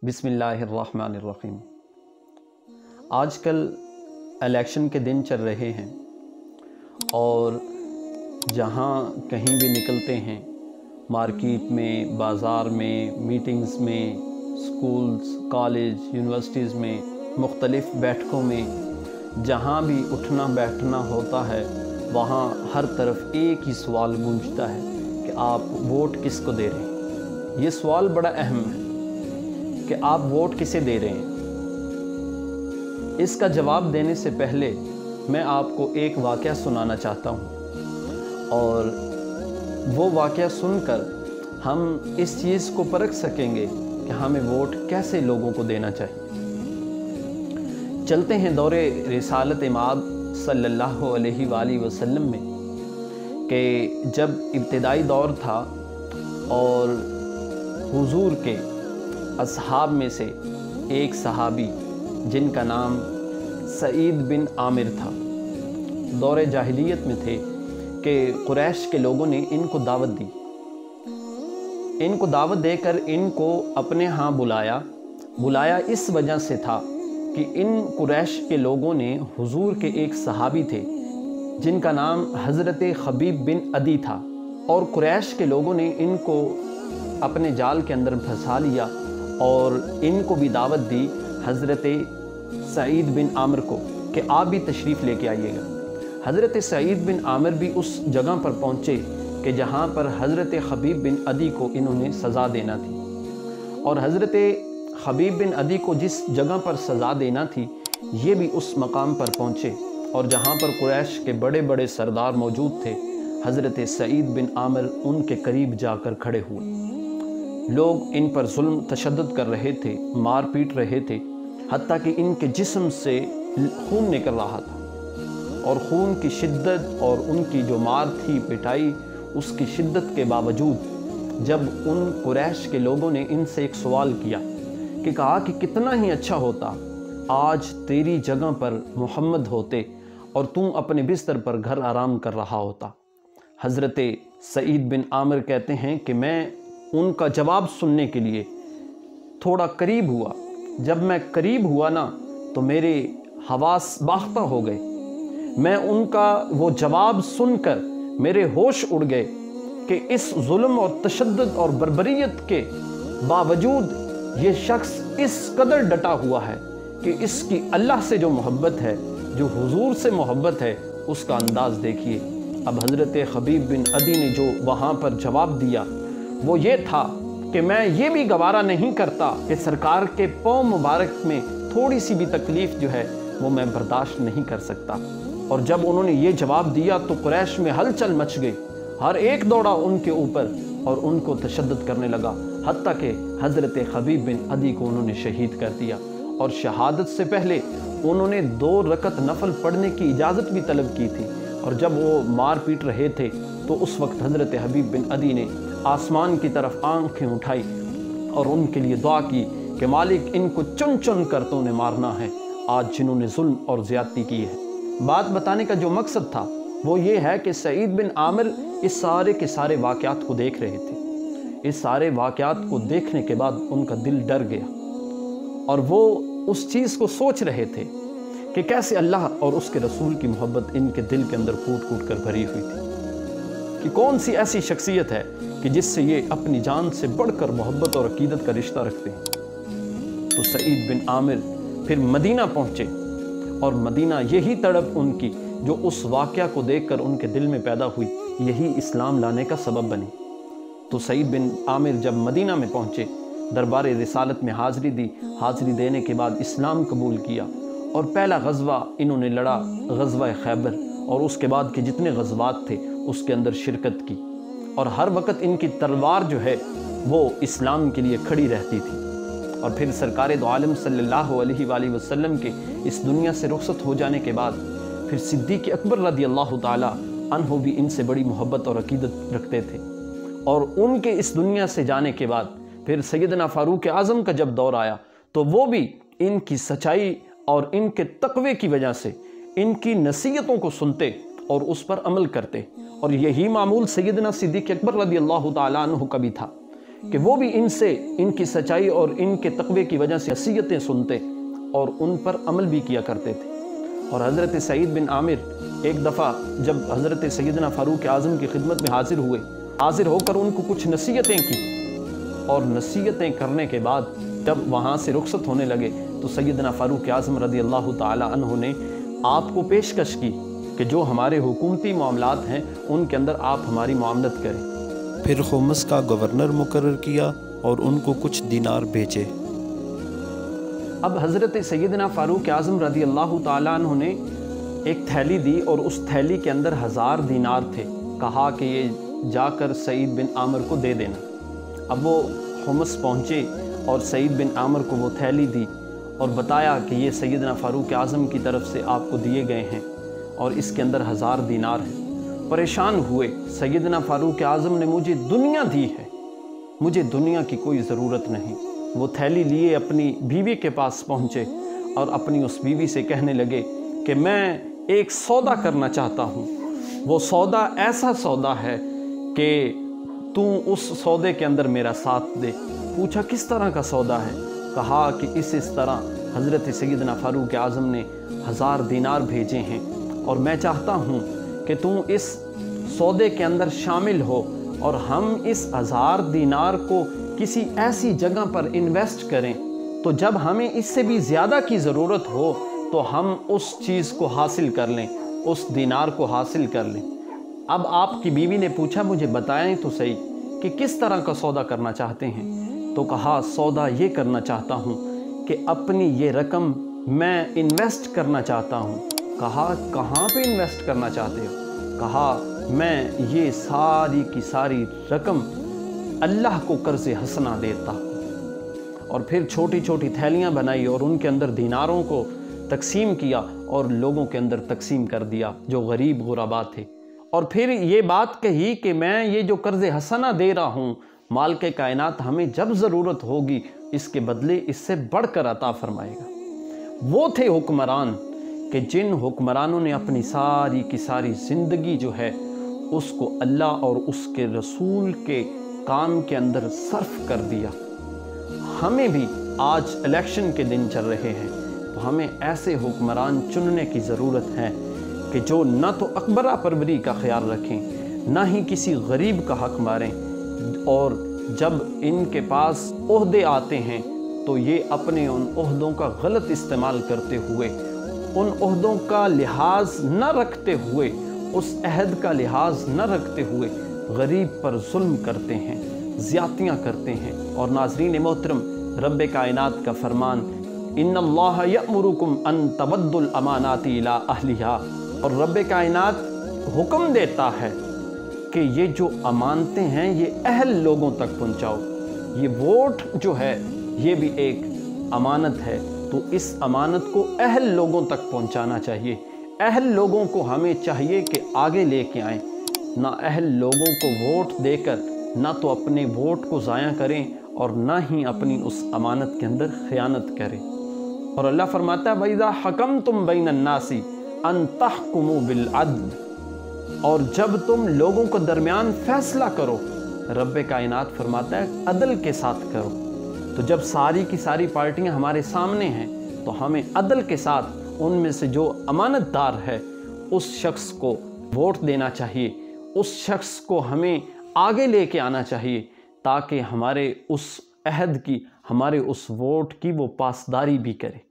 بسم اللہ الرحمن الرحیم۔ آج کل الیکشن کے دن چل رہے ہیں اور جہاں کہیں بھی نکلتے ہیں، مارکیٹ میں، بازار میں، میٹنگز میں، سکولز، کالج، یونیورسٹیز میں، مختلف بیٹھکوں میں، جہاں بھی اٹھنا بیٹھنا ہوتا ہے وہاں ہر طرف ایک ہی سوال گونجتا ہے کہ آپ ووٹ کس کو دے رہے ہیں۔ یہ سوال بڑا اہم ہے کہ آپ ووٹ کسے دے رہے ہیں۔ اس کا جواب دینے سے پہلے میں آپ کو ایک واقعہ سنانا چاہتا ہوں، اور وہ واقعہ سن کر ہم اس چیز کو پرکھ سکیں گے کہ ہمیں ووٹ کیسے لوگوں کو دینا چاہیے۔ چلتے ہیں دور رسالت مآب صلی اللہ علیہ وآلہ وسلم میں، کہ جب ابتدائی دور تھا اور حضور کے اصحاب میں سے ایک صحابی جن کا نام سعید بن عامر تھا، دور جاہلیت میں تھے کہ قریش کے لوگوں نے ان کو دعوت دی، ان کو دعوت دے کر ان کو اپنے ہاں بلایا اس وجہ سے تھا کہ ان قریش کے لوگوں نے حضور کے ایک صحابی تھے جن کا نام حضرت خبیب بن عدی تھا، اور قریش کے لوگوں نے ان کو اپنے جال کے اندر پھنسا لیا اور ان کو بھی دعوت دی حضرت سعید بن عامر کو کہ آپ بھی تشریف لے کے آئیے گا۔ حضرت سعید بن عامر بھی اس جگہ پر پہنچے کہ جہاں پر حضرت خبیب بن عدی کو انہوں نے سزا دینا تھی، اور حضرت خبیب بن عدی کو جس جگہ پر سزا دینا تھی یہ بھی اس مقام پر پہنچے، اور جہاں پر قریش کے بڑے بڑے سردار موجود تھے حضرت سعید بن عامر ان کے قریب جا کر کھڑے ہوئے۔ لوگ ان پر ظلم تشدد کر رہے تھے، مار پیٹ رہے تھے، حتیٰ کہ ان کے جسم سے خون نکل رہا تھا، اور خون کی شدت اور ان کی جو مار تھی پٹائی، اس کی شدت کے باوجود جب ان قریش کے لوگوں نے ان سے ایک سوال کیا کہ کہا کہ کتنا ہی اچھا ہوتا آج تیری جگہ پر محمد ہوتے اور تم اپنے بستر پر گھر آرام کر رہا ہوتا۔ حضرت سعید بن عامر کہتے ہیں کہ میں ان کا جواب سننے کے لیے تھوڑا قریب ہوا۔ جب میں قریب ہوا نا تو میرے حواس باختہ ہو گئے، میں ان کا وہ جواب سن کر میرے ہوش اڑ گئے کہ اس ظلم اور تشدد اور بربریت کے باوجود یہ شخص اس قدر ڈٹا ہوا ہے کہ اس کی اللہ سے جو محبت ہے، جو حضور سے محبت ہے، اس کا انداز دیکھیے۔ اب حضرت خبیب بن عدی نے جو وہاں پر جواب دیا وہ یہ تھا کہ میں یہ بھی گوارا نہیں کرتا کہ سرکار کے پاؤں مبارک میں تھوڑی سی بھی تکلیف جو ہے وہ میں برداشت نہیں کر سکتا۔ اور جب انہوں نے یہ جواب دیا تو قریش میں ہلچل مچ گئی، ہر ایک دوڑا ان کے اوپر اور ان کو تشدد کرنے لگا، حتیٰ کہ حضرت خبیب بن عدی کو انہوں نے شہید کر دیا، اور شہادت سے پہلے انہوں نے 2 رکعت نفل پڑھنے کی اجازت بھی طلب کی تھی، اور جب وہ مار پیٹ رہے تھے تو اس وقت حضرت خبیب بن عدی نے آسمان کی طرف آنکھیں اٹھائی اور ان کے لیے دعا کی کہ مالک ان کو چن چن کر تو نے مارنا ہے آج جنہوں نے ظلم اور زیادتی کی ہے۔ بات بتانے کا جو مقصد تھا وہ یہ ہے کہ سعید بن عامر اس سارے کے سارے واقعات کو دیکھ رہے تھے۔ اس سارے واقعات کو دیکھنے کے بعد ان کا دل ڈر گیا، اور وہ اس چیز کو سوچ رہے تھے کہ کیسے اللہ اور اس کے رسول کی محبت ان کے دل کے اندر کوٹ کوٹ کر بھری ہوئی تھی، کہ کون سی ایسی شخصیت ہے کہ جس سے یہ اپنی جان سے بڑھ کر محبت اور عقیدت کا رشتہ رکھتے ہیں۔ تو سعید بن عامر پھر مدینہ پہنچے، اور مدینہ یہی تڑپ ان کی جو اس واقعہ کو دیکھ کر ان کے دل میں پیدا ہوئی، یہی اسلام لانے کا سبب بنی۔ تو سعید بن عامر جب مدینہ میں پہنچے، دربار رسالت میں حاضری دی، حاضری دینے کے بعد اسلام قبول کیا، اور پہلا غزوہ انہوں نے لڑا غزوہ خیبر، اور اس کے بعد کے جتنے غزوات تھے اس کے اندر شرکت کی، اور ہر وقت ان کی تلوار جو ہے وہ اسلام کے لیے کھڑی رہتی تھی۔ اور پھر سرکار دو عالم صلی اللہ علیہ وآلہ وسلم کے اس دنیا سے رخصت ہو جانے کے بعد پھر صدیق اکبر رضی اللہ تعالی عنہ بھی ان سے بڑی محبت اور عقیدت رکھتے تھے، اور ان کے اس دنیا سے جانے کے بعد پھر سیدنا فاروق اعظم کا جب دور آیا تو وہ بھی ان کی سچائی اور ان کے تقوی کی وجہ سے ان کی نصیحتوں کو سنتے اور اس پر عمل کرتے، اور یہی معمول سیدنا صدیق اکبر رضی اللہ تعالیٰ عنہ کا بھی تھا کہ وہ بھی ان سے ان کی سچائی اور ان کے تقوی کی وجہ سے نصیحتیں سنتے اور ان پر عمل بھی کیا کرتے تھے۔ اور حضرت سعید بن عامر ایک دفعہ جب حضرت سیدنا فاروق اعظم کی خدمت میں حاضر ہوئے، حاضر ہو کر ان کو کچھ نصیحتیں کی، اور نصیحتیں کرنے کے بعد جب وہاں سے رخصت ہونے لگے تو سیدنا فاروق اعظم رضی اللہ تعالی عنہ نے آپ کو پیشکش کی کہ جو ہمارے حکومتی معاملات ہیں ان کے اندر آپ ہماری معاملت کریں۔ پھر خمس کا گورنر مقرر کیا اور ان کو کچھ دینار بھیجے۔ اب حضرت سیدنا فاروق اعظم رضی اللہ تعالیٰ عنہ نے ایک تھیلی دی اور اس تھیلی کے اندر 1000 دینار تھے، کہا کہ یہ جا کر سعید بن عامر کو دے دینا۔ اب وہ خمس پہنچے اور سعید بن عامر کو وہ تھیلی دی اور بتایا کہ یہ سیدنا فاروق اعظم کی طرف سے آپ کو دیے گئے ہیں اور اس کے اندر 1000 دینار ہیں۔ پریشان ہوئے، سیدنا فاروق اعظم نے مجھے دنیا دی ہے، مجھے دنیا کی کوئی ضرورت نہیں۔ وہ تھیلی لیے اپنی بیوی کے پاس پہنچے اور اپنی اس بیوی سے کہنے لگے کہ میں ایک سودا کرنا چاہتا ہوں، وہ سودا ایسا سودا ہے کہ تو اس سودے کے اندر میرا ساتھ دے۔ پوچھا کس طرح کا سودا ہے؟ کہا کہ اس طرح حضرت سیدنا فاروق اعظم نے 1000 دینار بھیجے ہیں اور میں چاہتا ہوں کہ تم اس سودے کے اندر شامل ہو اور ہم اس 1000 دینار کو کسی ایسی جگہ پر انویسٹ کریں تو جب ہمیں اس سے بھی زیادہ کی ضرورت ہو تو ہم اس چیز کو حاصل کر لیں، اس دینار کو حاصل کر لیں۔ اب آپ کی بیوی نے پوچھا مجھے بتائیں تو صحیح کہ کس طرح کا سودا کرنا چاہتے ہیں؟ تو کہا سودا یہ کرنا چاہتا ہوں کہ اپنی یہ رقم میں انویسٹ کرنا چاہتا ہوں۔ کہا کہاں پہ انویسٹ کرنا چاہتے ہو؟ کہا میں یہ ساری کی ساری رقم اللہ کو قرض حسنہ دیتا ہوں۔ اور پھر چھوٹی چھوٹی تھیلیاں بنائی اور ان کے اندر دیناروں کو تقسیم کیا اور لوگوں کے اندر تقسیم کر دیا جو غریب غربا تھے۔ اور پھر یہ بات کہی کہ میں یہ جو قرض حسنہ دے رہا ہوں مالک کائنات ہمیں جب ضرورت ہوگی اس کے بدلے اس سے بڑھ کر عطا فرمائے گا۔ وہ تھے حکمران کہ جن حکمرانوں نے اپنی ساری کی ساری زندگی جو ہے اس کو اللہ اور اس کے رسول کے کام کے اندر صرف کر دیا۔ ہمیں بھی آج الیکشن کے دن چل رہے ہیں تو ہمیں ایسے حکمران چننے کی ضرورت ہے کہ جو نہ تو اکبرہ پروری کا خیال رکھیں نہ ہی کسی غریب کا حق ماریں، اور جب ان کے پاس عہدے آتے ہیں تو یہ اپنے ان عہدوں کا غلط استعمال کرتے ہوئے، ان عہدوں کا لحاظ نہ رکھتے ہوئے، اس عہد کا لحاظ نہ رکھتے ہوئے غریب پر ظلم کرتے ہیں، زیادتیاں کرتے ہیں۔ اور ناظرین محترم، رب کائنات کا فرمان ان اللہ یأمرکم ان تودوا الامانات الی اہلہا، اور رب کائنات حکم دیتا ہے کہ یہ جو امانتیں ہیں یہ اہل لوگوں تک پہنچاؤ۔ یہ ووٹ جو ہے یہ بھی ایک امانت ہے، تو اس امانت کو اہل لوگوں تک پہنچانا چاہیے۔ اہل لوگوں کو ہمیں چاہیے کہ آگے لے کے آئیں، نہ اہل لوگوں کو ووٹ دے کر نہ تو اپنے ووٹ کو ضائع کریں اور نہ ہی اپنی اس امانت کے اندر خیانت کریں۔ اور اللہ فرماتا ہے وَإِذَا حَكَمْتُمْ بَيْنَ النَّاسِ أَن تَحْكُمُوا بِالْعَدْلِ، اور جب تم لوگوں کو درمیان فیصلہ کرو، رب کائنات فرماتا ہے عدل کے ساتھ کرو۔ تو جب ساری کی ساری پارٹیاں ہمارے سامنے ہیں تو ہمیں عدل کے ساتھ ان میں سے جو امانت دار ہے اس شخص کو ووٹ دینا چاہیے، اس شخص کو ہمیں آگے لے کے آنا چاہیے تاکہ ہمارے اس عہد کی، ہمارے اس ووٹ کی وہ پاسداری بھی کرے۔